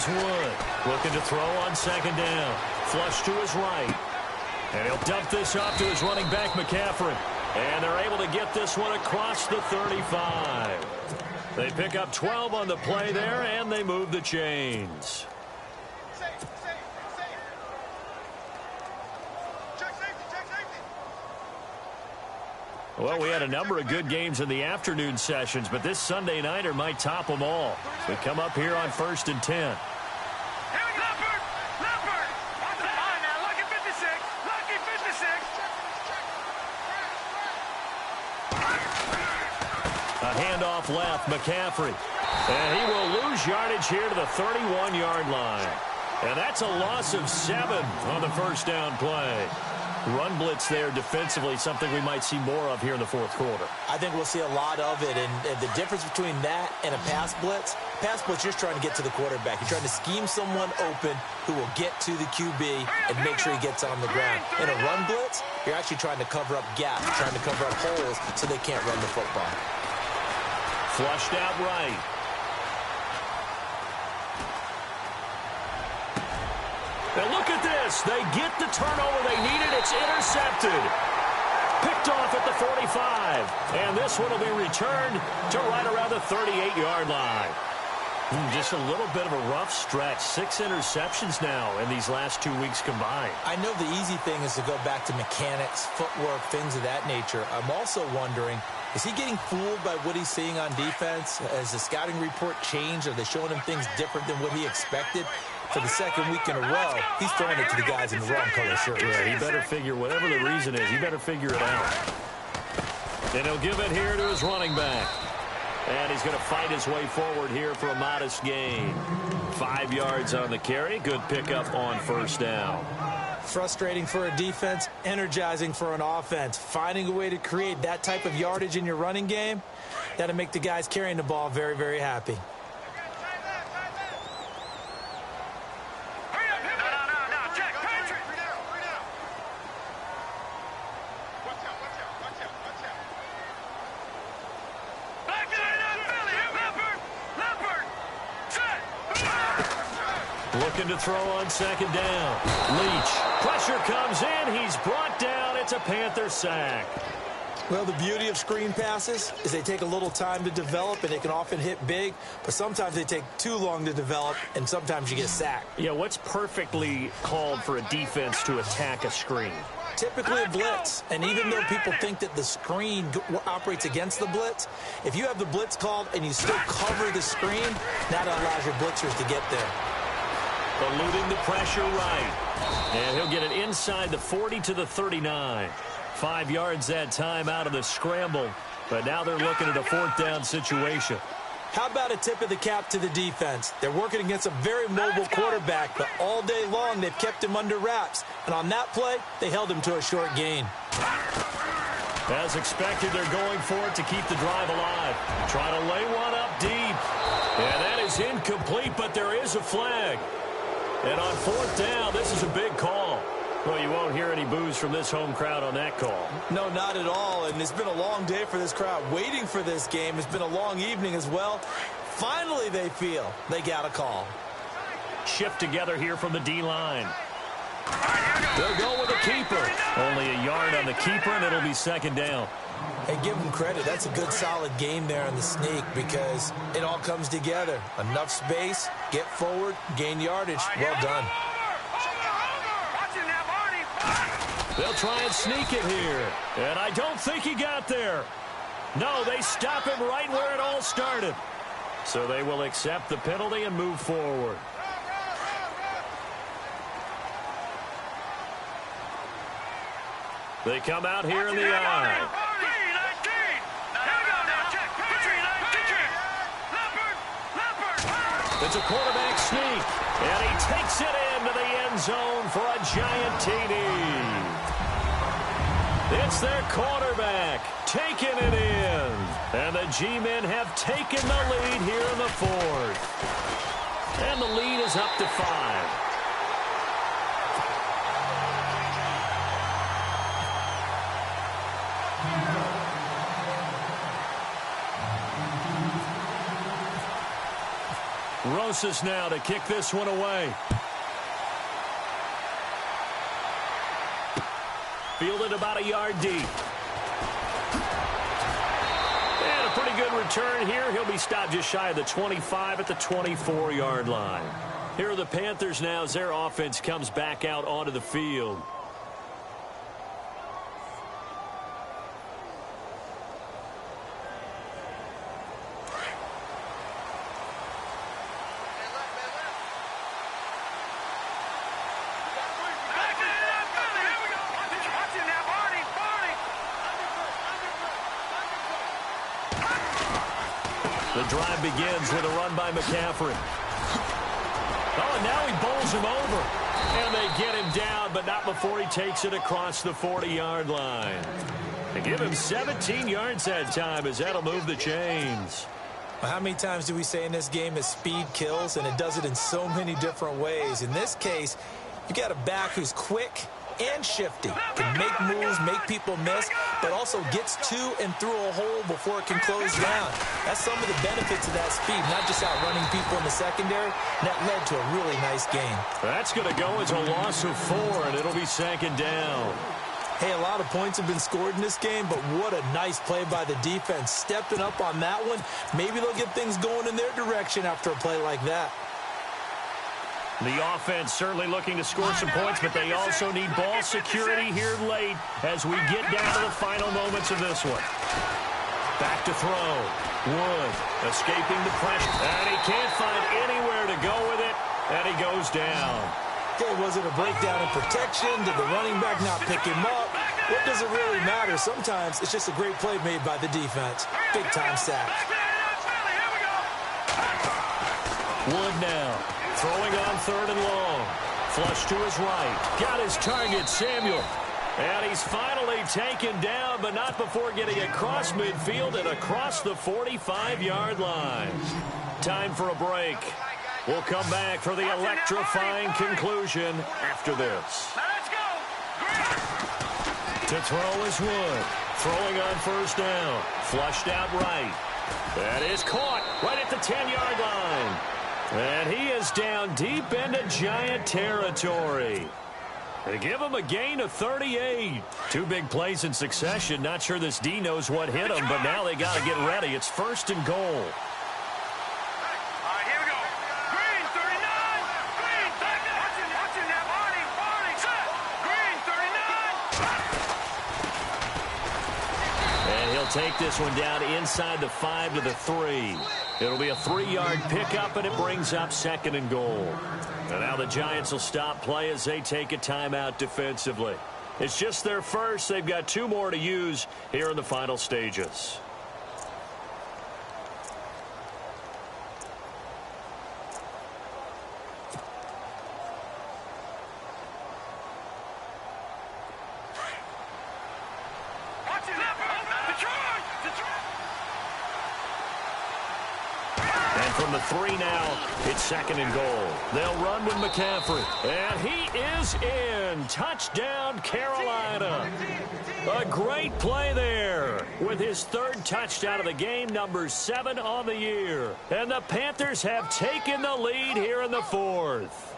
Wood, looking to throw on second down. Flush to his right. And he'll dump this off to his running back, McCaffrey. And they're able to get this one across the 35. They pick up 12 on the play there, and they move the chains. Well, we had a number of good games in the afternoon sessions, but this Sunday nighter might top them all. We come up here on 1st and 10. Handoff left, McCaffrey. And he will lose yardage here to the 31-yard line. And that's a loss of 7 on the first down play. Run blitz there defensively, something we might see more of here in the fourth quarter. I think we'll see a lot of it. And the difference between that and a pass blitz, you're just trying to get to the quarterback. You're trying to scheme someone open who will get to the QB and make sure he gets on the ground. In a run blitz, you're actually trying to cover up gaps, trying to cover up holes so they can't run the football. Flushed out right. Now look at this. They get the turnover they needed. It's intercepted. Picked off at the 45. And this one will be returned to right around the 38-yard line. Just a little bit of a rough stretch. 6 interceptions now in these last 2 weeks combined. I know the easy thing is to go back to mechanics, footwork, things of that nature. I'm also wondering, is he getting fooled by what he's seeing on defense? Has the scouting report changed? Are they showing him things different than what he expected? For the second week in a row, he's throwing it to the guys in the wrong color shirt. Yeah, he better figure, whatever the reason is, he better figure it out. And he'll give it here to his running back. And he's going to fight his way forward here for a modest gain. 5 yards on the carry. Good pickup on first down. Frustrating for a defense, energizing for an offense. Finding a way to create that type of yardage in your running game, that'll make the guys carrying the ball very, very happy. Looking to throw on second down. Leach. Pressure comes in. He's brought down. It's a Panther sack. Well, the beauty of screen passes is they take a little time to develop, and they can often hit big, but sometimes they take too long to develop, and sometimes you get sacked. Yeah, what's perfectly called for a defense to attack a screen? Typically a blitz, and even though people think that the screen operates against the blitz, if you have the blitz called and you still cover the screen, that allows your blitzers to get there. Eluding the pressure right. And he'll get it inside the 40 to the 39. 5 yards that time out of the scramble. But now they're looking at a fourth down situation. How about a tip of the cap to the defense? They're working against a very mobile quarterback, but all day long they've kept him under wraps. And on that play, they held him to a short gain. As expected, they're going for it to keep the drive alive. Trying to lay one up deep. And that is incomplete, but there is a flag. And on fourth down, this is a big call. Well, you won't hear any boos from this home crowd on that call. No, not at all. And it's been a long day for this crowd waiting for this game. It's been a long evening as well. Finally, they feel they got a call. Shift together here from the D-line. They'll go with a keeper. Only a yard on the keeper, and it'll be second down. Hey, give them credit. That's a good, solid game there on the sneak because it all comes together. Enough space, get forward, gain yardage. Well done. They'll try and sneak it here. And I don't think he got there. No, they stop him right where it all started. So they will accept the penalty and move forward. They come out here in the eye. It's a quarterback sneak, and he takes it into the end zone for a giant TD. It's their quarterback taking it in, and the G-men have taken the lead here in the fourth. And the lead is up to 5. Rosas now to kick this one away. Fielded about a yard deep. And a pretty good return here. He'll be stopped just shy of the 25 at the 24-yard line. Here are the Panthers now as their offense comes back out onto the field. The drive begins with a run by McCaffrey. Oh, and now he bowls him over. And they get him down, but not before he takes it across the 40-yard line. They give him 17 yards that time as that'll move the chains. Well, how many times do we say in this game is speed kills, and it does it in so many different ways. In this case, you got a back who's quick and shifty, can make moves, make people miss, but also gets to and through a hole before it can close down. That's some of the benefits of that speed, not just outrunning people in the secondary. And that led to a really nice game. That's going to go as a loss of 4, and it'll be second down. Hey, a lot of points have been scored in this game, but what a nice play by the defense. Stepping up on that one, maybe they'll get things going in their direction after a play like that. The offense certainly looking to score some points, but they also need ball security here late as we get down to the final moments of this one. Back to throw. Wood escaping the pressure, and he can't find anywhere to go with it, and he goes down. Okay, was it a breakdown in protection? Did the running back not pick him up? What does it really matter? Sometimes it's just a great play made by the defense. Big-time sack. Wood now. Throwing on 3rd and long. Flush to his right. Got his target, Samuel. And he's finally taken down, but not before getting across midfield and across the 45-yard line. Time for a break. We'll come back for the electrifying conclusion after this. To throw is Wood. Throwing on 1st down. Flushed out right. That is caught right at the 10-yard line. And he is down deep into Giant territory. They give him a gain of 38. 2 big plays in succession. Not sure this D knows what hit him, but now they got to get ready. It's 1st and goal. All right, here we go. Green, 39. Green, watching that. Barney, set. Green, 39. And he'll take this one down inside the 5 to the 3. It'll be a 3-yard pickup, and it brings up 2nd and goal. And now the Giants will stop play as they take a timeout defensively. It's just their first. They've got 2 more to use here in the final stages. From the 3 now, it's 2nd and goal. They'll run with McCaffrey. And he is in. Touchdown, Carolina. A great play there with his 3rd touchdown of the game, number 7 on the year. And the Panthers have taken the lead here in the 4th.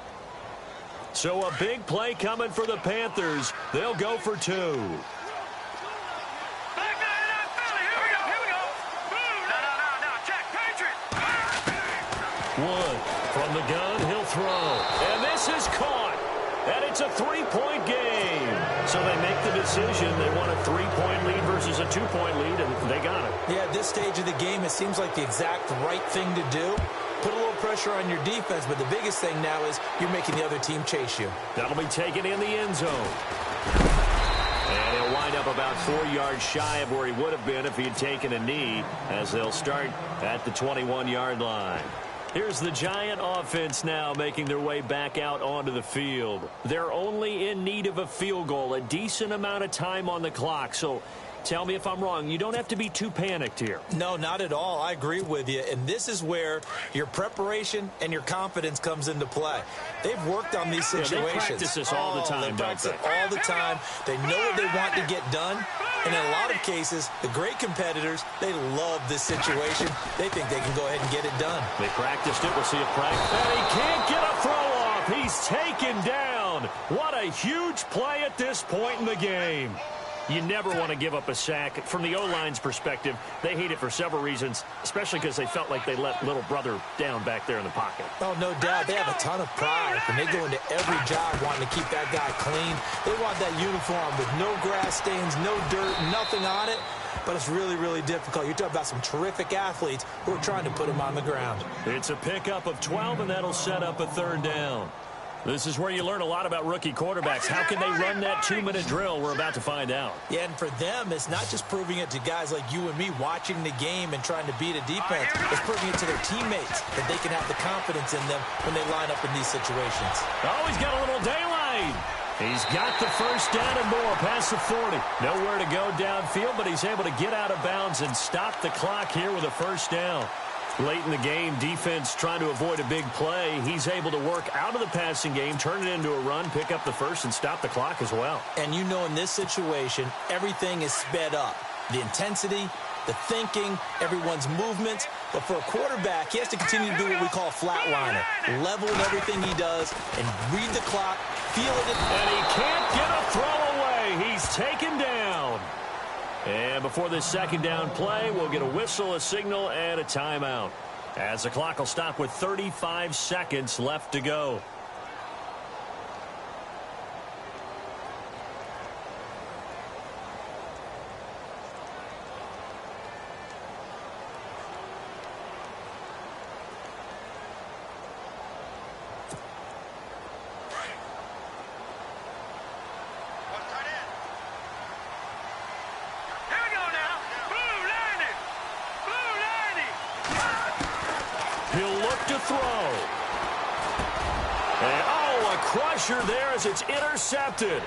So a big play coming for the Panthers. They'll go for 2. Wood from the gun, he'll throw. And this is caught. And it's a three-point game. So they make the decision. They want a three-point lead versus a two-point lead, and they got it. Yeah, at this stage of the game, it seems like the exact right thing to do. Put a little pressure on your defense, but the biggest thing now is you're making the other team chase you. That'll be taken in the end zone. And he'll wind up about 4 yards shy of where he would have been if he had taken a knee, as they'll start at the 21-yard line. Here's the Giant offense now making their way back out onto the field. They're only in need of a field goal, a decent amount of time on the clock. So tell me if I'm wrong. You don't have to be too panicked here. No, not at all. I agree with you. And this is where your preparation and your confidence comes into play. They've worked on these situations. They practice this all the time, they practice it all the time. They know what they want to get done. And in a lot of cases, the great competitors, they love this situation. They think they can go ahead and get it done. They practiced it. We'll see a practice. And he can't get a throw off. He's taken down. What a huge play at this point in the game. You never want to give up a sack. From the O-line's perspective, they hate it for several reasons, especially because they felt like they let little brother down back there in the pocket. Oh, no doubt. They have a ton of pride. When they go into every job wanting to keep that guy clean, they want that uniform with no grass stains, no dirt, nothing on it. But it's really, really difficult. You're talking about some terrific athletes who are trying to put him on the ground. It's a pickup of 12, and that'll set up a third down. This is where you learn a lot about rookie quarterbacks. How can they run that 2-minute drill? We're about to find out. Yeah, and for them, it's not just proving it to guys like you and me watching the game and trying to beat a defense. It's proving it to their teammates that they can have the confidence in them when they line up in these situations. Oh, he's got a little daylight. He's got the first down and more past the 40. Nowhere to go downfield, but he's able to get out of bounds and stop the clock here with a first down. Late in the game, defense trying to avoid a big play. He's able to work out of the passing game, turn it into a run, pick up the first, and stop the clock as well. And you know in this situation, everything is sped up. The intensity, the thinking, everyone's movements. But for a quarterback, he has to continue to do what we call flatliner. Level in everything he does and read the clock, feel it. And he can't get a throw away. He's taken down. And before this second down play, we'll get a whistle, a signal, and a timeout, as the clock will stop with 35 seconds left to go. Crusher there as it's intercepted.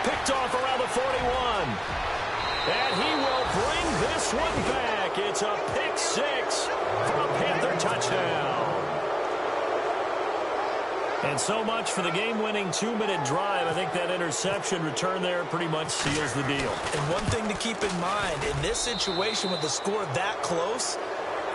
Picked off around the 41. And he will bring this one back. It's a pick six for a Panther touchdown. And so much for the game-winning 2-minute drive. I think that interception return there pretty much seals the deal. And one thing to keep in mind, in this situation with the score that close,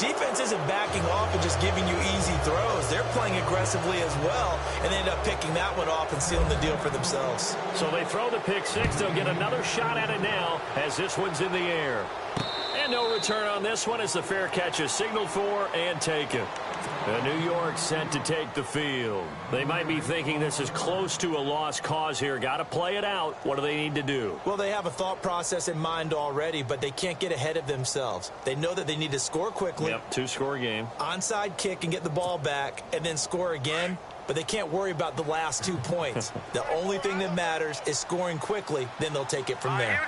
defense isn't backing off and just giving you easy throws. They're playing aggressively as well, and they end up picking that one off and sealing the deal for themselves. So they throw the pick six. They'll get another shot at it now as this one's in the air. And no return on this one as the fair catch is signaled for and taken. And New York set to take the field. They might be thinking this is close to a lost cause here. Got to play it out. What do they need to do? Well, they have a thought process in mind already, but they can't get ahead of themselves. They know that they need to score quickly. Yep, two-score game. Onside kick and get the ball back and then score again. But they can't worry about the last 2 points. The only thing that matters is scoring quickly. Then they'll take it from there.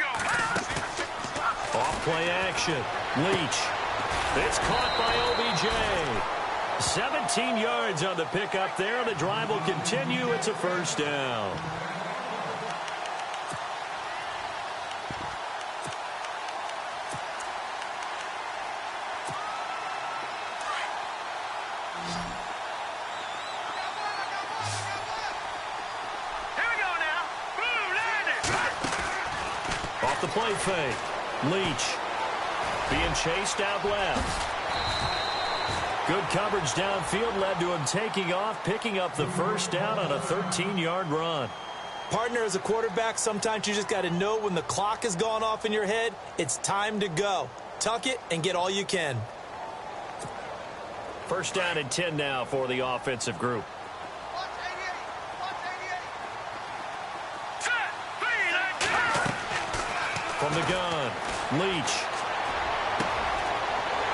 Off play action. Leach. It's caught by OBJ. 17 yards on the pickup there. The drive will continue. It's a first down. Here we go now. Boom, landed. Off the play fake. Leach being chased out left. Good coverage downfield led to him taking off, picking up the first down on a 13-yard run. Partner, as a quarterback, sometimes you just got to know when the clock has gone off in your head, it's time to go. Tuck it and get all you can. First down and 10 now for the offensive group. From the gun, Leach.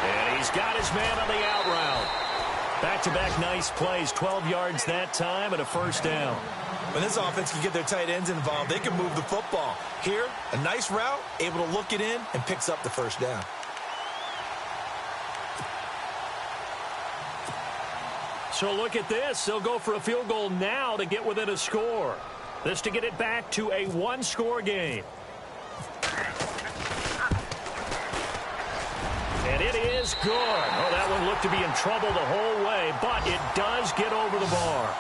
And he's got his man on the out route. Back-to-back nice plays, 12 yards that time and a first down. When this offense can get their tight ends involved, they can move the football. Here, a nice route, able to look it in, and picks up the first down. So look at this. They'll go for a field goal now to get within a score. This to get it back to a one-score game. And it is good. Oh, that one looked to be in trouble the whole way, but it does get over the bar.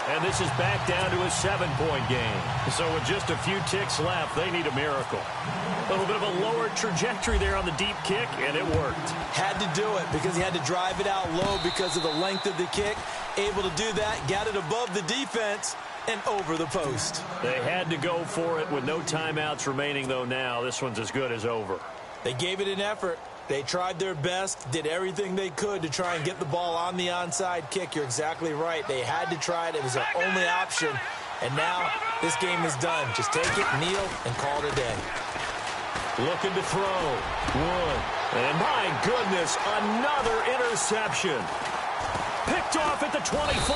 And this is back down to a 7-point game. So with just a few ticks left, they need a miracle. A little bit of a lower trajectory there on the deep kick, and it worked. Had to do it because he had to drive it out low because of the length of the kick. Able to do that, got it above the defense, and over the post. They had to go for it with no timeouts remaining, though, now. This one's as good as over. They gave it an effort. They tried their best, did everything they could to try and get the ball on the onside kick. You're exactly right. They had to try it. It was their only option. And now this game is done. Just take it, kneel, and call it a day. Looking to throw. One. And my goodness, another interception. Picked off at the 24.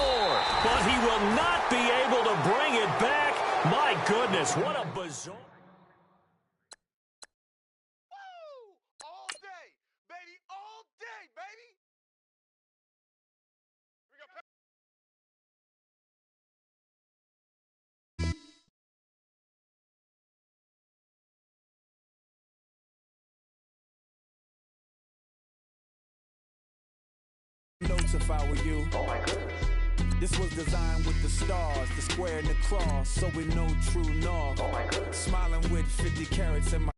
But he will not be able to bring it back. My goodness, what a bizarre... Notes if I were you. Oh my goodness. This was designed with the stars, the square and the cross, so we know true north. Oh my goodness. Smiling with 50 carats in my